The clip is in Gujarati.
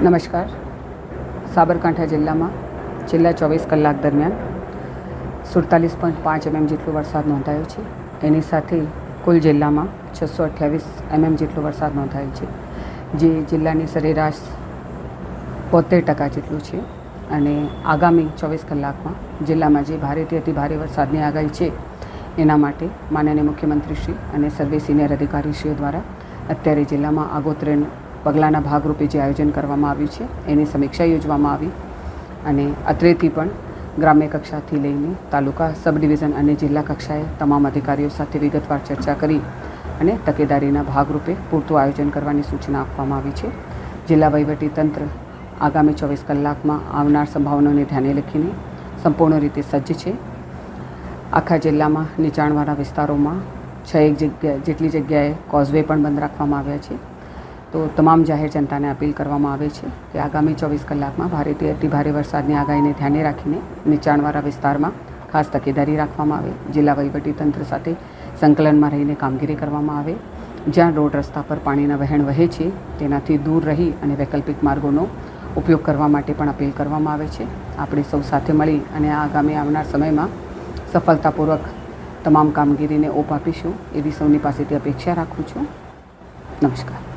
નમસ્કાર. સાબરકાંઠા જિલ્લામાં છેલ્લા 24 કલાક દરમિયાન 47.5 mm જેટલો વરસાદ નોંધાયો છે. એની સાથે કુલ જિલ્લામાં 628 mm જેટલો વરસાદ નોંધાયો છે, જે જિલ્લાની સરેરાશ 72% જેટલું છે. અને આગામી 24 કલાકમાં જિલ્લામાં જે ભારેથી અતિ ભારે વરસાદની આગાહી છે, એના માટે માનનીય મુખ્યમંત્રીશ્રી અને સર્વે સિનિયર અધિકારીશ્રીઓ દ્વારા અત્યારે જિલ્લામાં આગોતરણ પગલાંના ભાગરૂપે જે આયોજન કરવામાં આવ્યું છે, એની સમીક્ષા યોજવામાં આવી. અને અત્રેથી પણ ગ્રામ્ય કક્ષાથી લઈને તાલુકા, સબ ડિવિઝન અને જિલ્લા કક્ષાએ તમામ અધિકારીઓ સાથે વિગતવાર ચર્ચા કરી અને તકેદારીના ભાગરૂપે પૂરતું આયોજન કરવાની સૂચના આપવામાં આવી છે. જિલ્લા વહીવટીતંત્ર આગામી 24 કલાકમાં આવનાર સંભાવનાઓને ધ્યાને લખીને સંપૂર્ણ રીતે સજ્જ છે. આખા જિલ્લામાં નીચાણવાળા વિસ્તારોમાં 6 જેટલી જગ્યાએ કોઝવે પણ બંધ રાખવામાં આવ્યા છે. તો તમામ જાહેર જનતાને અપીલ કરવામાં આવે છે કે આગામી 24 કલાકમાં ભારેથી અતિ ભારે વરસાદની આગાહીને ધ્યાને રાખીને નીચાણવાળા વિસ્તારમાં ખાસ તકેદારી રાખવામાં આવે. જિલ્લા વહીવટીતંત્ર સાથે સંકલનમાં રહીને કામગીરી કરવામાં આવે. જ્યાં રોડ રસ્તા પર પાણીના વહેણ વહે છે, તેનાથી દૂર રહી અને વૈકલ્પિક માર્ગોનો ઉપયોગ કરવા માટે પણ અપીલ કરવામાં આવે છે. આપણે સૌ સાથે મળી અને આગામી આવનાર સમયમાં સફળતાપૂર્વક તમામ કામગીરીને ઓપ આપીશું, એવી સૌની પાસેથી અપેક્ષા રાખું છું. નમસ્કાર.